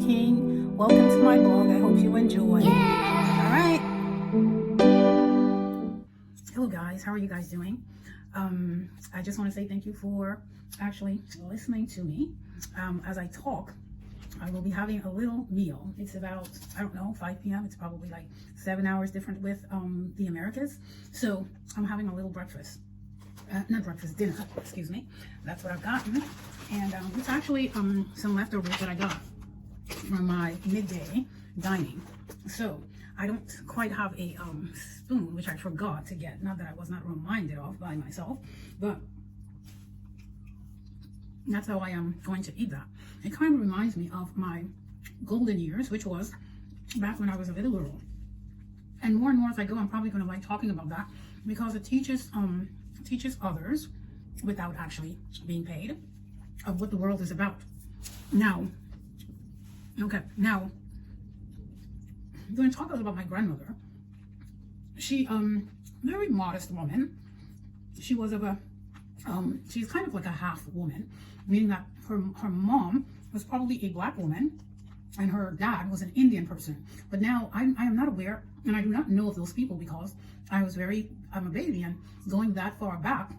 speaking. Welcome to my blog. I hope you enjoy. Yeah. All right. Hello guys, how are you guys doing? I just want to say thank you for actually listening to me. As I talk, I will be having a little meal. It's about, I don't know, 5 p.m. It's probably like 7 hours different with the Americas. So I'm having a little breakfast. Not breakfast, dinner, excuse me. That's what I've gotten. And it's actually some leftovers that I got from my midday dining. So I don't quite have a spoon, which I forgot to get. Not that I was not reminded of by myself, but that's how I am going to eat that. It kind of reminds me of my golden years, which was back when I was a little girl. And more as I go, I'm probably going to like talking about that because it teaches others without actually being paid of what the world is about. Now, I'm going to talk a little about my grandmother. She, very modest woman. She was of a, she's kind of like a half woman, meaning that her mom was probably a black woman and her dad was an Indian person. But now I am not aware, and I do not know of those people because I'm a baby, and going that far back,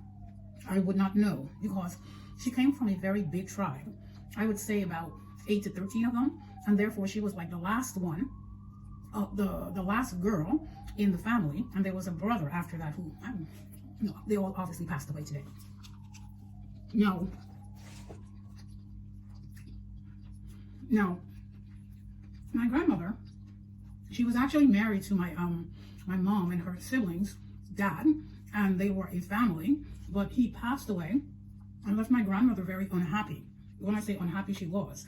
I would not know because she came from a very big tribe. I would say about 8 to 13 of them, and therefore she was like the last one, the last girl in the family, and there was a brother after that who, no, they all obviously passed away today. Now, my grandmother, she was actually married to my mom and her siblings' dad, and they were a family, but he passed away and left my grandmother very unhappy. When I say unhappy, she was.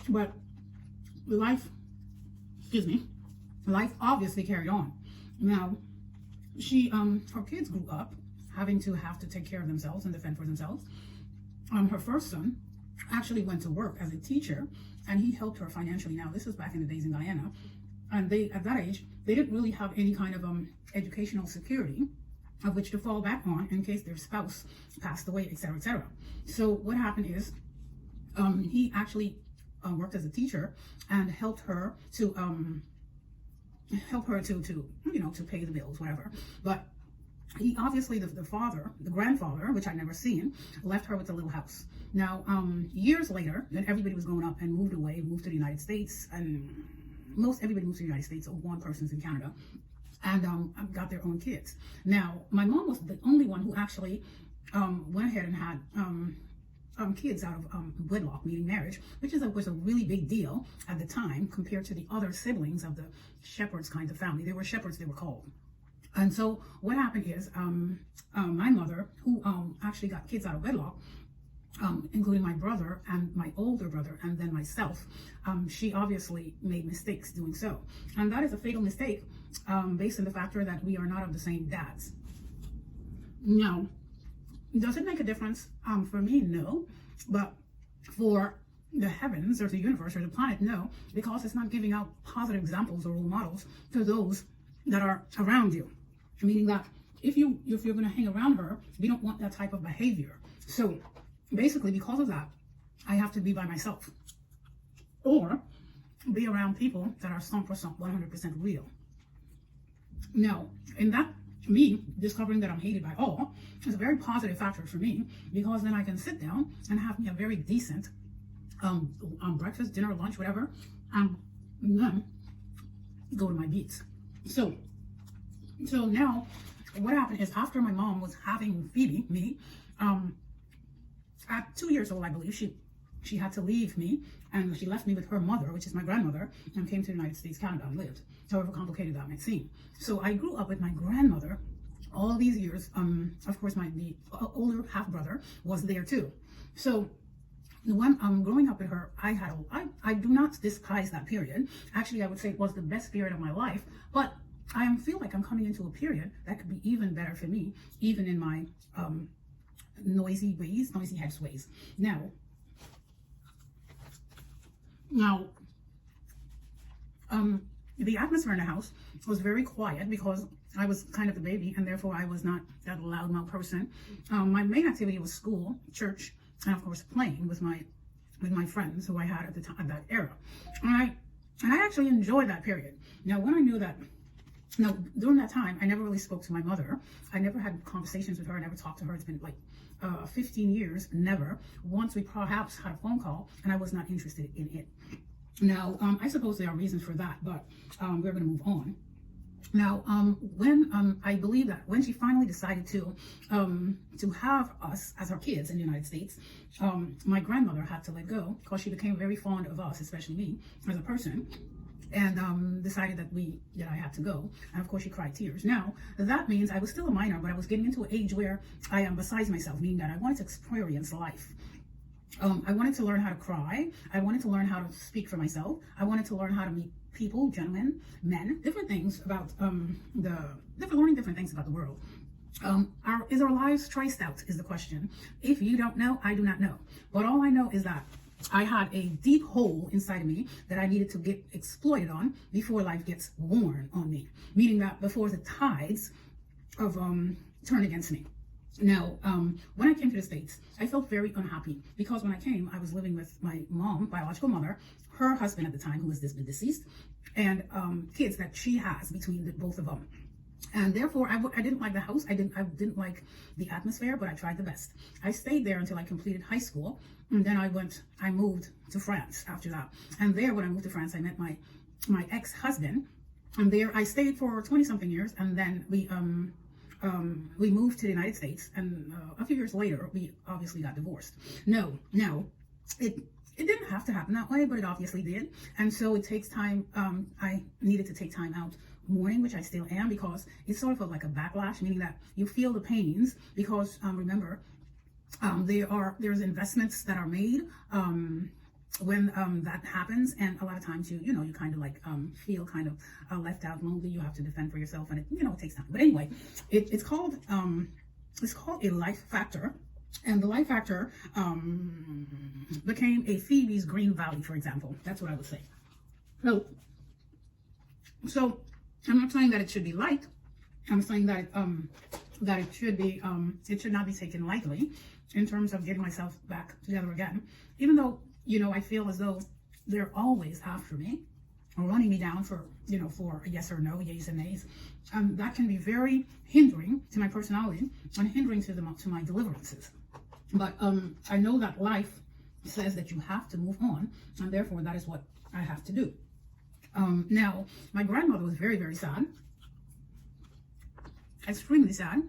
But life obviously carried on. Now, her kids grew up having to take care of themselves and defend for themselves. Her first son actually went to work as a teacher, and he helped her financially. Now, this was back in the days in Guyana, and at that age, they didn't really have any kind of educational security of which to fall back on in case their spouse passed away, etc., etc. So what happened is, he actually worked as a teacher and helped her to to pay the bills, whatever. But he obviously, the grandfather, which I'd never seen, left her with a little house. Now, years later, then everybody was growing up and moved to the United States, and everybody moved to the United States, so one person's in Canada, and got their own kids. Now, my mom was the only one who actually went ahead and had kids out of wedlock, meaning marriage, which was a really big deal at the time compared to the other siblings of the shepherds kind of family. They were shepherds, they were called. And so what happened is my mother, who actually got kids out of wedlock, including my brother and my older brother and then myself, she obviously made mistakes doing so. And that is a fatal mistake based on the factor that we are not of the same dads. Now, does it make a difference? For me, no. But for the heavens or the universe or the planet, no, because it's not giving out positive examples or role models to those that are around you. Meaning that if you're going to hang around her, you don't want that type of behavior. So basically, because of that, I have to be by myself or be around people that are 100% real. Now, in that, me discovering that I'm hated by all is a very positive factor for me, because then I can sit down and have me a very decent breakfast, dinner, lunch, whatever, and then go to my beats. So now what happened is, after my mom was having Phoebe, me, at 2 years old, I believe, she had to leave me, and she left me with her mother, which is my grandmother, and came to the United States, Canada, and lived, however complicated that might seem. So I grew up with my grandmother all these years. Of course, the older half brother was there too. So when growing up with her, I do not despise that period. Actually, I would say it was the best period of my life, but I feel like I'm coming into a period that could be even better for me, even in my noisy heads ways. Now, the atmosphere in the house was very quiet because I was kind of the baby, and therefore I was not that loudmouth person. My main activity was school, church, and of course playing with my with my friends who I had at the time, that era. And I actually enjoyed that period. Now, when I knew that, during that time, I never really spoke to my mother. I never had conversations with her. I never talked to her. It's been like 15 years, never. Once we perhaps had a phone call, and I was not interested in it. Now, I suppose there are reasons for that, but we're going to move on. Now, when I believe that when she finally decided to have us as her kids in the United States, my grandmother had to let go because she became very fond of us, especially me as a person, and decided that I had to go. And of course, she cried tears. Now, that means I was still a minor, but I was getting into an age where I am besides myself, meaning that I wanted to experience life. I wanted to learn how to cry. I wanted to learn how to speak for myself. I wanted to learn how to meet people, gentlemen, men, different things about learning different things about the world. Is our lives traced out is the question. If you don't know, I do not know. But all I know is that I had a deep hole inside of me that I needed to get exploited on before life gets worn on me. Meaning that before the tides of turn against me. Now, when I came to the States, I felt very unhappy because when I came, I was living with my mom, biological mother, her husband at the time, who has been deceased, and kids that she has between both of them. And therefore, I didn't like the house. I didn't like the atmosphere, but I tried the best. I stayed there until I completed high school, and then I moved to France after that. And there, when I moved to France, I met my ex-husband, and there I stayed for 20-something years, and then we moved to the United States, and a few years later, we obviously got divorced. No, it didn't have to happen that way, but it obviously did. And so it takes time. I needed to take time out mourning, which I still am, because it's sort of like a backlash, meaning that you feel the pains because remember, there's investments that are made when that happens, and a lot of times you kind of like feel kind of left out, lonely. You have to defend for yourself, and it takes time. But anyway, it's called a life factor. And the life factor became a Phoebe's Green Valley, for example. That's what I would say. So I'm not saying that it should be light. I'm saying that it should be it should not be taken lightly in terms of getting myself back together again. Even though I feel as though they're always after me, or running me down for a yes or no, yeas and nays. That can be very hindering to my personality and hindering to my deliverances. But I know that life says that you have to move on, and therefore that is what I have to do. Now, my grandmother was very, very sad, extremely sad,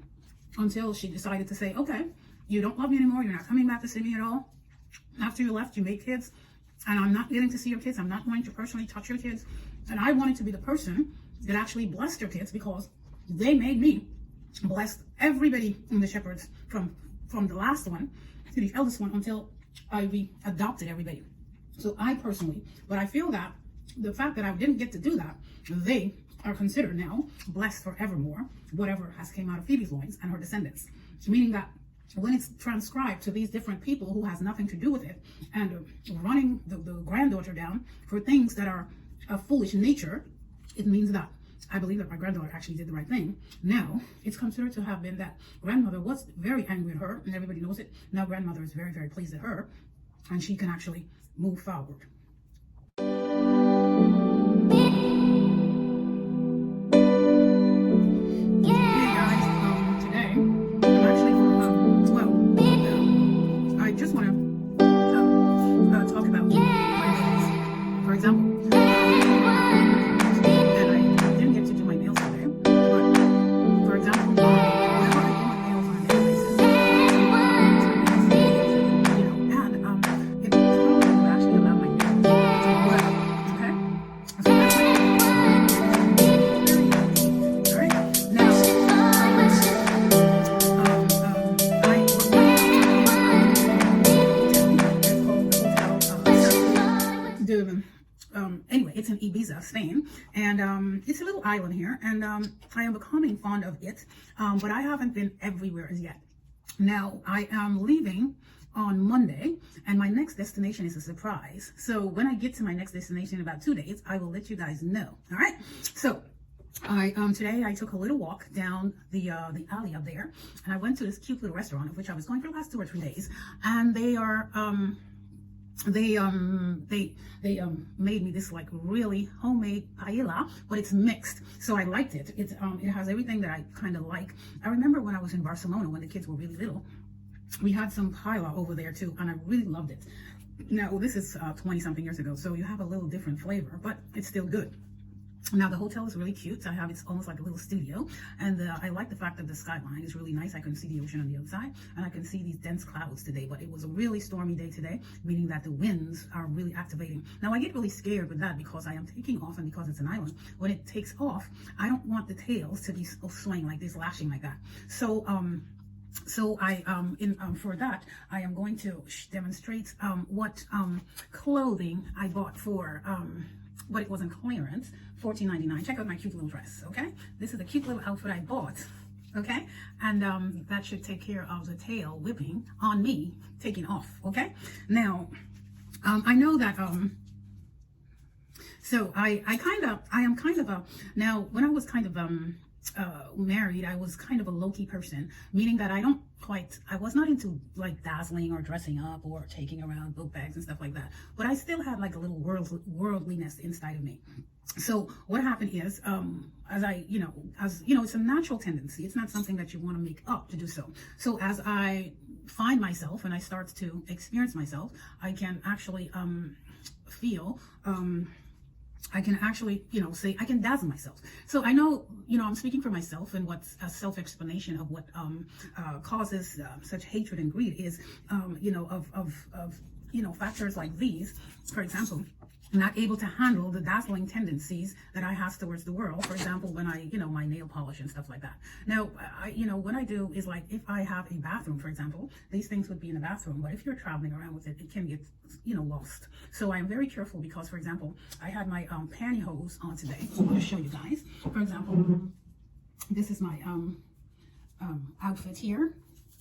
until she decided to say, okay, you don't love me anymore, you're not coming back to see me at all. After you left, you made kids, and I'm not getting to see your kids. I'm not going to personally touch your kids. And I wanted to be the person that actually blessed your kids, because they made me bless everybody in the shepherds from the last one to the eldest one until I adopted everybody. So but I feel that the fact that I didn't get to do that, they are considered now blessed forevermore, whatever has came out of Phoebe's loins and her descendants. Meaning that when it's transcribed to these different people who has nothing to do with it, and running the granddaughter down for things that are of foolish nature, it means that I believe that my granddaughter actually did the right thing. Now, it's considered to have been that grandmother was very angry at her, and everybody knows it. Now grandmother is very, very pleased at her, and she can actually move forward. I just want to talk about my nails. For example, and I didn't get to do my nails today, but for example, whenever I do my nails on a daily basis, and it actually allowed my nails to grow. Okay, so that's all right. Now, anyway, it's in Ibiza, Spain, and it's a little island here, and I am becoming fond of it, but I haven't been everywhere as yet. Now, I am leaving on Monday, and my next destination is a surprise. So when I get to my next destination in about 2 days, I will let you guys know. All right. So today I took a little walk down the alley up there, and I went to this cute little restaurant, of which I was going for the last 2 or 3 days, and they are they made me this like really homemade paella, but it's mixed, so I liked it. It has everything that I kind of like. I remember when I was in Barcelona when the kids were really little, we had some paella over there too, and I really loved it. Now this is 20 something years ago, so you have a little different flavor, but it's still good. Now the hotel is really cute. It's almost like a little studio, and I like the fact that the skyline is really nice. I can see the ocean on the outside, and I can see these dense clouds today, but it was a really stormy day today, meaning that the winds are really activating. Now I get really scared with that because I am taking off, and because it's an island, when it takes off, I don't want the tails to be swaying like this, lashing like that. So for that, I am going to demonstrate what clothing I bought for but it was on clearance, $14.99. Check out my cute little dress, okay? This is a cute little outfit I bought, okay? And that should take care of the tail whipping on me taking off, okay? Now, I know that, so I am kind of a, now when I was kind of married, I was kind of a low-key person, meaning that I was not into like dazzling or dressing up or taking around book bags and stuff like that, but I still had like a little worldliness inside of me. So what happened is, it's a natural tendency. It's not something that you want to make up to do so. So as I find myself and I start to experience myself, I can actually feel I can actually, say I can dazzle myself. So I know, I'm speaking for myself, and what's a self-explanation of what causes such hatred and greed is, factors like these. For example, not able to handle the dazzling tendencies that I have towards the world. For example, when I, my nail polish and stuff like that. Now, what I do is like, if I have a bathroom, for example, these things would be in the bathroom, but if you're traveling around with it, it can get, lost. So I'm very careful because, for example, I had my pantyhose on today. So I'm going to show you guys. For example, this is my outfit here.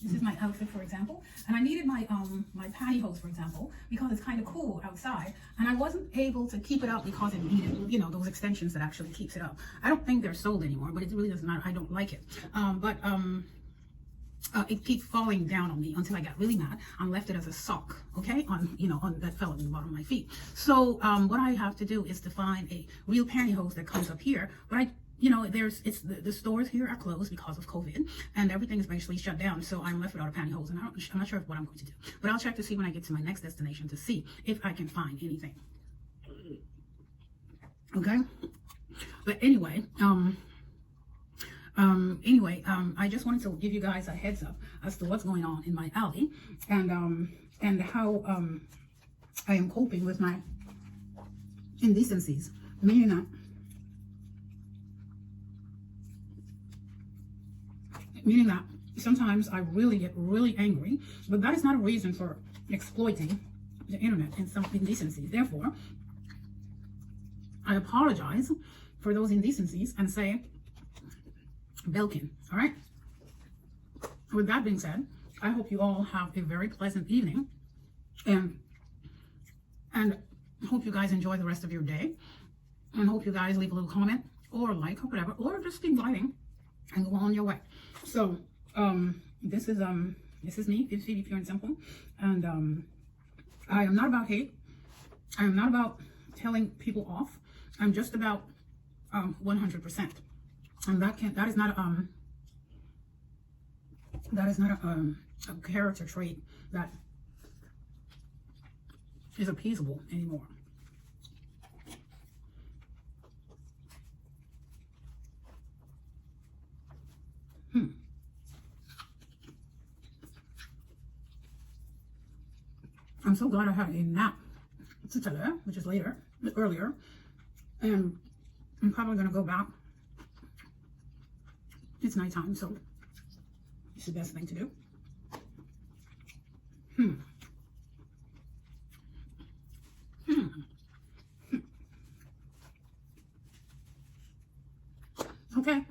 This is my outfit, for example, and I needed my my pantyhose, for example, because it's kind of cool outside, and I wasn't able to keep it up because it needed, those extensions that actually keeps it up. I don't think they're sold anymore, but it really doesn't matter. I don't like it, it keeps falling down on me until I got really mad and left it as a sock, okay, on that fell at the bottom of my feet. So what I have to do is to find a real pantyhose that comes up here, but the stores here are closed because of COVID, and everything is basically shut down. So I'm left without a pantyhose, and I'm not sure what I'm going to do. But I'll check to see when I get to my next destination to see if I can find anything. Okay. But anyway, I just wanted to give you guys a heads up as to what's going on in my alley, and how I am coping with my indecencies, meaning that sometimes I really get really angry, but that is not a reason for exploiting the internet in some indecencies. Therefore, I apologize for those indecencies and say, Belkin, all right? With that being said, I hope you all have a very pleasant evening, and hope you guys enjoy the rest of your day, and hope you guys leave a little comment or like or whatever, or just keep gliding and go on your way. So this is me, Phoebe Pure and Simple, and I am not about hate. I am not about telling people off. I'm just about 100%, and that is not a character trait that is appeasable anymore. I'm so glad I had a nap today, which is earlier, and I'm probably going to go back. It's nighttime, so it's the best thing to do. Okay.